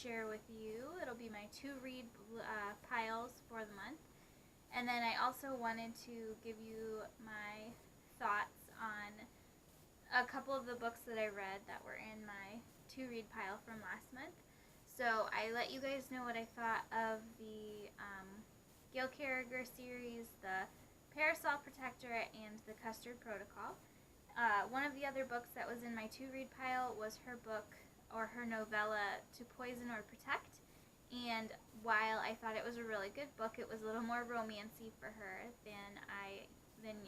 share with you. It'll be my to read piles for the month. And then I also wanted to give you my thoughts on a couple of the books that I read that were in my to read pile from last month. So I let you guys know what I thought of the Gail Carriger series, the Parasol Protectorate, and the Custard Protocol. One of the other books that was in my to read pile was her book or her novella To Poison or Protect. And while I thought it was a really good book, it was a little more romancy for her than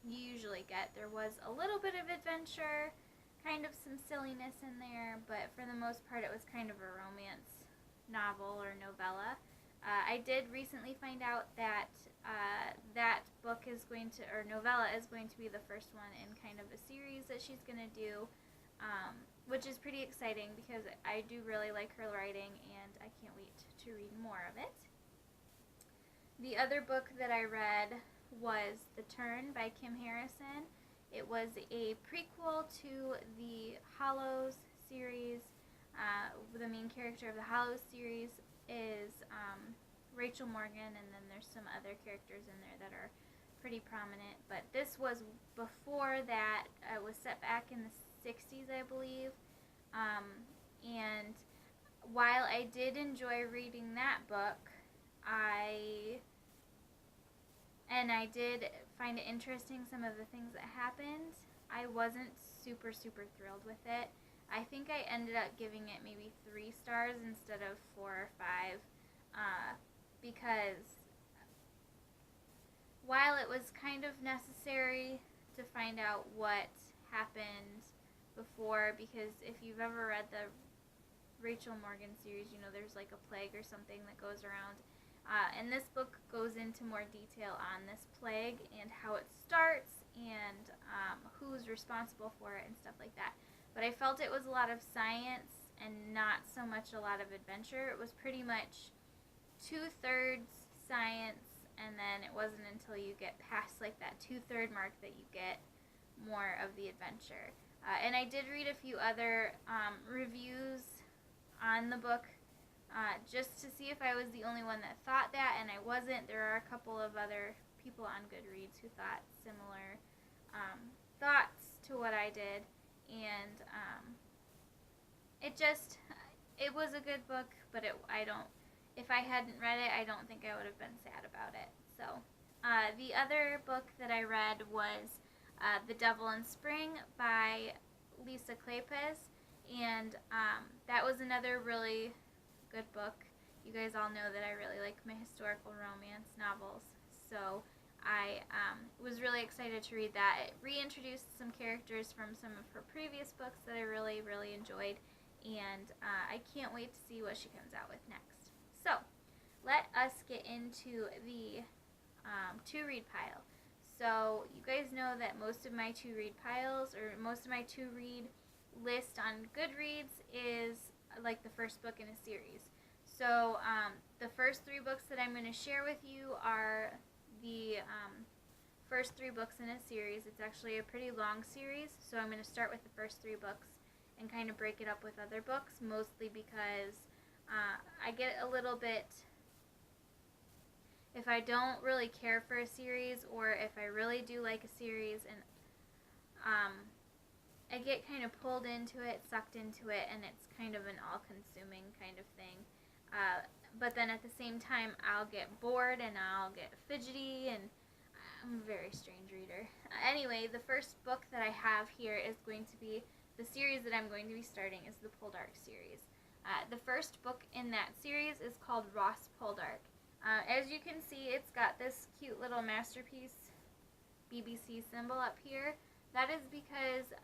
you usually get. There was a little bit of adventure, kind of some silliness in there, but for the most part it was kind of a romance novel or novella. I did recently find out that that book is going to, or novella is going to be the first one in kind of a series that she's going to do, which is pretty exciting because I do really like her writing and I can't wait to read more of it. The other book that I read was The Turn by Kim Harrison. It was a prequel to the Hollows series. The main character of the Hollows series is Rachel Morgan, and then there's some other characters in there that are pretty prominent. But this was before that. It was set back in the 60s, I believe. And while I did enjoy reading that book, I did find it interesting, some of the things that happened. I wasn't super thrilled with it. I think I ended up giving it maybe 3 stars instead of 4 or 5, because while it was kind of necessary to find out what happened before, because if you've ever read the Rachel Morgan series, you know there's like a plague or something that goes around. And this book goes into more detail on this plague and how it starts and who's responsible for it and stuff like that. But I felt it was a lot of science and not so much a lot of adventure. It was pretty much 2/3 science, and then it wasn't until you get past like that 2/3 mark that you get more of the adventure. And I did read a few other reviews on the book, just to see if I was the only one that thought that, and I wasn't. There are a couple of other people on Goodreads who thought similar thoughts to what I did, and it was a good book, but if I hadn't read it, I don't think I would have been sad about it. So the other book that I read was The Devil in Spring by Lisa Kleypas, and that was another really good book. You guys all know that I really like my historical romance novels, so I was really excited to read that. It reintroduced some characters from some of her previous books that I really enjoyed, and I can't wait to see what she comes out with next. So let us get into the to read pile. So you guys know that most of my to read piles, or most of my to read list on Goodreads, is like the first book in a series. So the first 3 books that I'm going to share with you are the first 3 books in a series. It's actually a pretty long series, so I'm going to start with the first 3 books and kind of break it up with other books, mostly because I get a little bit, if I don't really care for a series, or if I really do like a series, and I get kind of pulled into it, sucked into it, and it's kind of an all-consuming kind of thing. But then at the same time, I'll get bored and I'll get fidgety, and I'm a very strange reader. Anyway, the first book that I have here is going to be, the series that I'm going to be starting is the Poldark series. The first book in that series is called Ross Poldark. As you can see, it's got this cute little masterpiece BBC symbol up here. That is because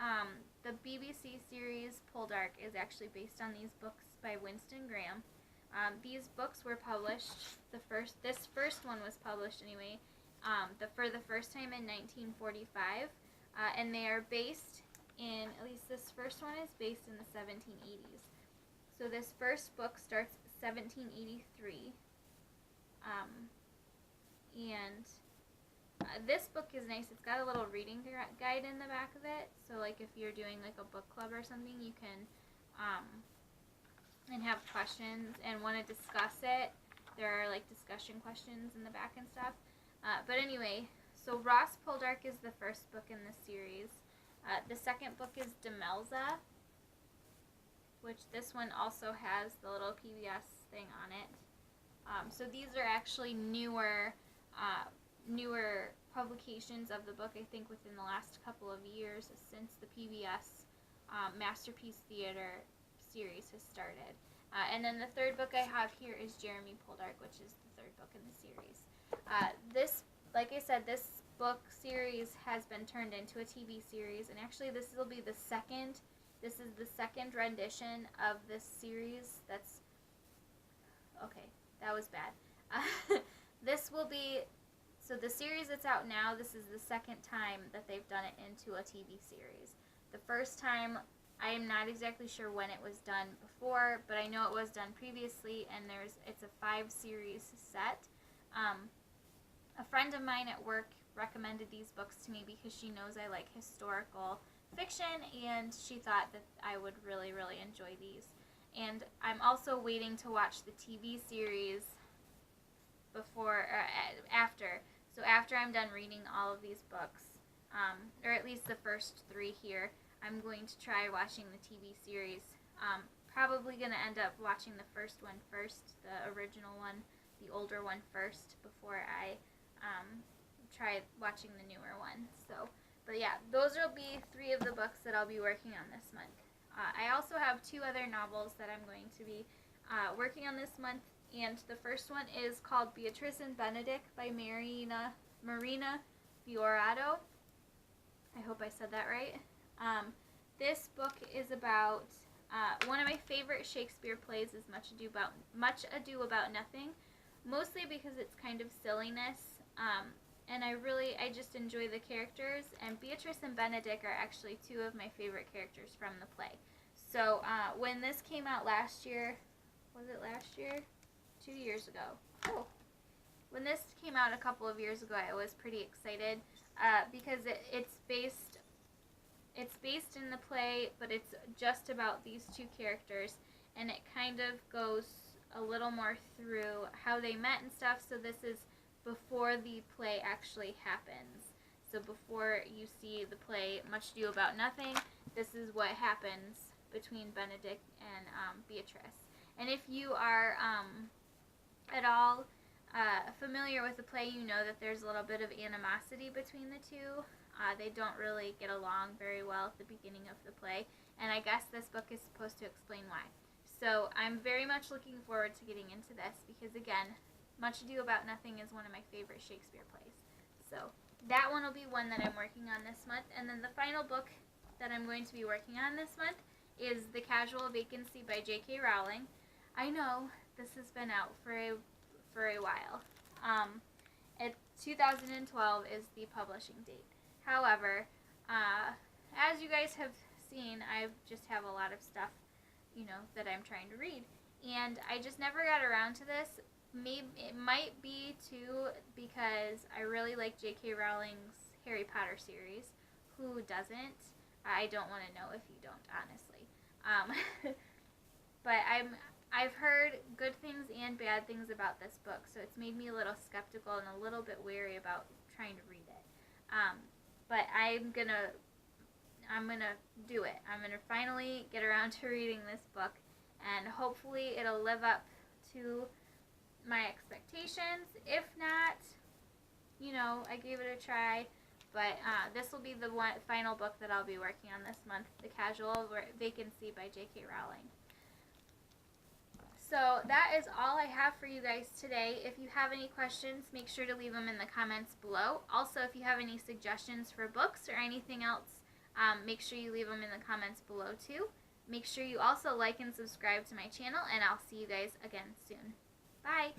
the BBC series Poldark is actually based on these books by Winston Graham. These books were published, this first one was published anyway, for the first time in 1945, and they are based in, at least this first one is based in the 1780s. So this first book starts 1783, and this book is nice. It's got a little reading guide in the back of it, so like if you're doing like a book club or something, you can and have questions and want to discuss it, there are like discussion questions in the back and stuff. But anyway, so Ross Poldark is the first book in the series. The second book is Demelza, which this one also has the little PBS thing on it. So these are actually newer publications of the book, I think within the last couple of years since the PBS Masterpiece Theater series has started. And then the third book I have here is Jeremy Poldark, which is the third book in the series. This, like I said, this book series has been turned into a TV series, and actually this will be the second. This is the second rendition of this series. That's okay. That was bad. This will be, so the series that's out now, this is the second time that they've done it into a TV series. The first time, I am not exactly sure when it was done before, but I know it was done previously, and it's a 5-series set. A friend of mine at work recommended these books to me because she knows I like historical fiction, and she thought that I would really, really enjoy these. And I'm also waiting to watch the TV series after. So after I'm done reading all of these books, or at least the first 3 here, I'm going to try watching the TV series. Probably going to end up watching the first one first, the original one, the older one first, before I try watching the newer one. So, but yeah, those will be 3 of the books that I'll be working on this month. I also have 2 other novels that I'm going to be working on this month, and the first one is called Beatrice and Benedict by Marina Fiorato. I hope I said that right. This book is about one of my favorite Shakespeare plays is Much Ado About Nothing, mostly because it's kind of silliness, and I just enjoy the characters, and Beatrice and Benedict are actually 2 of my favorite characters from the play. So when this came out last year, was it last year? 2 years ago. Oh. When this came out a couple of years ago, I was pretty excited because it's based in the play, but it's just about these 2 characters, and it kind of goes a little more through how they met and stuff. So this is before the play actually happens. So before you see the play Much Ado About Nothing, this is what happens between Benedict and Beatrice. And if you are at all familiar with the play, you know that there's a little bit of animosity between the 2. They don't really get along very well at the beginning of the play, and I guess this book is supposed to explain why. So I'm very much looking forward to getting into this because, again, Much Ado About Nothing is one of my favorite Shakespeare plays. So that one will be one that I'm working on this month. And then the final book that I'm going to be working on this month is The Casual Vacancy by J.K. Rowling. I know this has been out for a while. 2012 is the publishing date. However, as you guys have seen, I just have a lot of stuff, that I'm trying to read. And I just never got around to this. Maybe it might be, too, because I really like J.K. Rowling's Harry Potter series. Who doesn't? I don't want to know if you don't, honestly. But I've heard good things and bad things about this book, so it's made me a little skeptical and a little bit wary about trying to read it. But I'm gonna do it. I'm gonna finally get around to reading this book, and hopefully it'll live up to my expectations. If not, I gave it a try. But this will be the final book that I'll be working on this month, The Casual Vacancy by J.K. Rowling. So that is all I have for you guys today. If you have any questions, make sure to leave them in the comments below. Also, if you have any suggestions for books or anything else, make sure you leave them in the comments below too. Make sure you also like and subscribe to my channel, and I'll see you guys again soon. Bye!